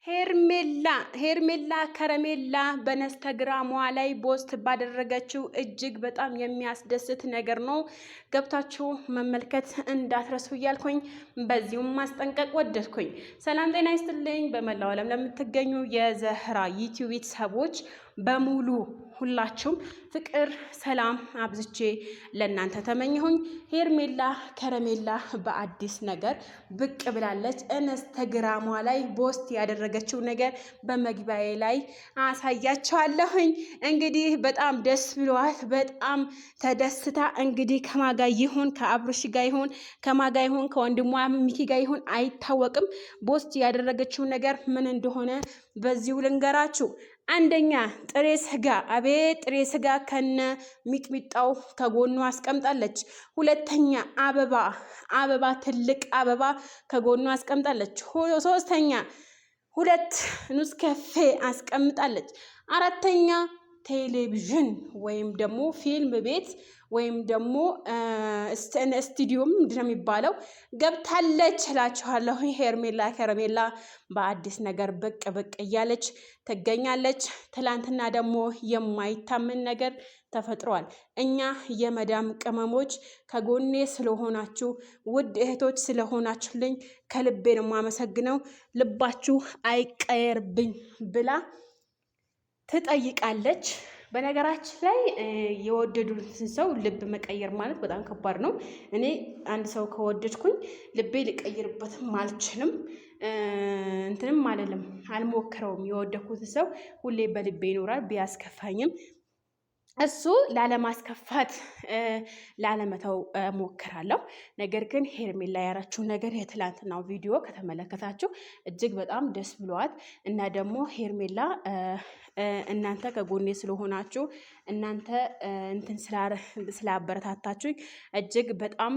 ሄርሜላ ከረሜላ በኢንስታግራሟ ላይ ፖስት ባደረገችው እጅግ በጣም የሚያስደስት ነገር ነው። ገብታችሁ መመልከት እንዳትረሱ እያልኩኝ በዚሁም ማስጠንቀቅ ወደድኩኝ። ሰላም ጤና ይስጥልኝ። በመላው ዓለም ለምትገኙ የዘህራ ዩቲዩብ ቤተሰቦች በሙሉ ሁላችሁም ፍቅር ሰላም አብዝቼ ለእናንተ ተመኘሁኝ። ሄርሜላ ከረሜላ በአዲስ ነገር ብቅ ብላለች። ኢንስታግራሟ ላይ ፖስት ያደረገችው ነገር በመግቢያዬ ላይ አሳያቸዋለሁኝ። እንግዲህ በጣም ደስ ብሏት በጣም ተደስታ እንግዲህ ከማጋ ይሁን ከአብርሽ ጋር ይሁን ከማጋ ይሁን ከወንድሟ ሚኪ ጋር ይሁን አይታወቅም። ፖስት ያደረገችው ነገር ምን እንደሆነ በዚሁ ልንገራችሁ። አንደኛ ጥሬ ስጋ፣ አቤት ጥሬ ስጋ ከነ ሚጥሚጣው ከጎኑ አስቀምጣለች። ሁለተኛ አበባ ትልቅ አበባ ከጎኑ አስቀምጣለች። ሶስተኛ 2 ኔስካፌ አስቀምጣለች። አራተኛ ቴሌቪዥን ወይም ደግሞ ፊልም ቤት ወይም ደግሞ ስቱዲዮም ምንድነው የሚባለው ገብታለች እላችኋለሁ። ሄርሜላ ከረሜላ በአዲስ ነገር ብቅ እያለች ትገኛለች። ትላንትና ደግሞ የማይታመን ነገር ተፈጥሯል። እኛ የመዳም ቅመሞች ከጎኔ ስለሆናችሁ ውድ እህቶች ስለሆናችሁልኝ ከልቤ ነው የማመሰግነው። ልባችሁ አይቀየርብኝ ብላ ትጠይቃለች። በነገራችን ላይ የወደዱትን ሰው ልብ መቀየር ማለት በጣም ከባድ ነው። እኔ አንድ ሰው ከወደድኩኝ ልቤ ልቀይርበትም አልችልም፣ እንትንም አልልም፣ አልሞክረውም። የወደድኩት ሰው ሁሌ በልቤ ይኖራል ቢያስከፋኝም እሱ ላለማስከፋት ላለመተው ሞክራለሁ። ነገር ግን ሄርሜላ ያራችው ነገር የትላንትናው ቪዲዮ ከተመለከታችሁ እጅግ በጣም ደስ ብሏት እና ደግሞ ሄርሜላ እናንተ ከጎኔ ስለሆናችሁ እናንተ እንትን ስላበረታታችሁ እጅግ በጣም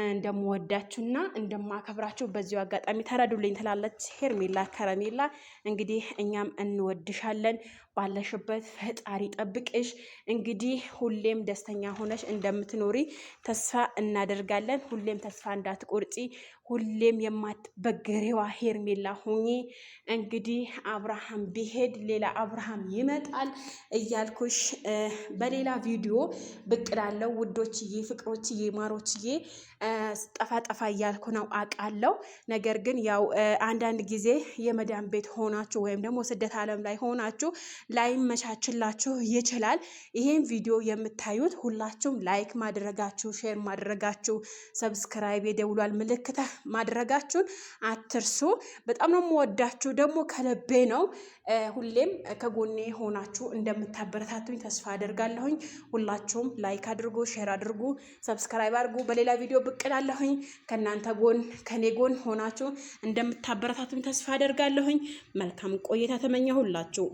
እንደምወዳችሁና እንደማከብራችሁ በዚሁ አጋጣሚ ተረዱልኝ ትላለች ሄርሜላ ከረሜላ። እንግዲህ እኛም እንወድሻለን፣ ባለሽበት ፈጣሪ ጠብቅሽ። እንግዲህ ሁሌም ደስተኛ ሆነሽ እንደምትኖሪ ተስፋ እናደርጋለን። ሁሌም ተስፋ እንዳትቆርጪ፣ ሁሌም የማትበገሬዋ ሄርሜላ ሁኚ። እንግዲህ አብርሃም ቢሄድ ሌላ አብርሃም ይመጣል እያልኩሽ በሌላ ቪዲዮ ብቅ እላለሁ ውዶችዬ፣ ፍቅሮችዬ፣ ማሮችዬ። ጠፋ እያልኩ ነው አውቃለሁ። ነገር ግን ያው አንዳንድ ጊዜ የመዳን ቤት ሆናችሁ ወይም ደግሞ ስደት ዓለም ላይ ሆናችሁ ላይመቻችላችሁ ይችላል። ይሄን ቪዲዮ የምታዩት ሁላችሁም ላይክ ማድረጋችሁ፣ ሼር ማድረጋችሁ፣ ሰብስክራይብ የደውሏል ምልክት ማድረጋችሁን አትርሱ። በጣም ነው የምወዳችሁ፣ ደግሞ ከልቤ ነው። ሁሌም ከጎኔ ሆናችሁ እንደምታበረታቱኝ ተስፋ አደርጋለሁኝ። ሁላችሁም ላይክ አድርጉ፣ ሼር አድርጉ፣ ሰብስክራይብ አድርጉ። በሌላ ቪዲዮ ብቅ እላለሁኝ። ከእናንተ ጎን ከኔ ጎን ሆናችሁ እንደምታበረታቱኝ ተስፋ አደርጋለሁኝ። መልካም ቆይታ ተመኘሁላችሁ።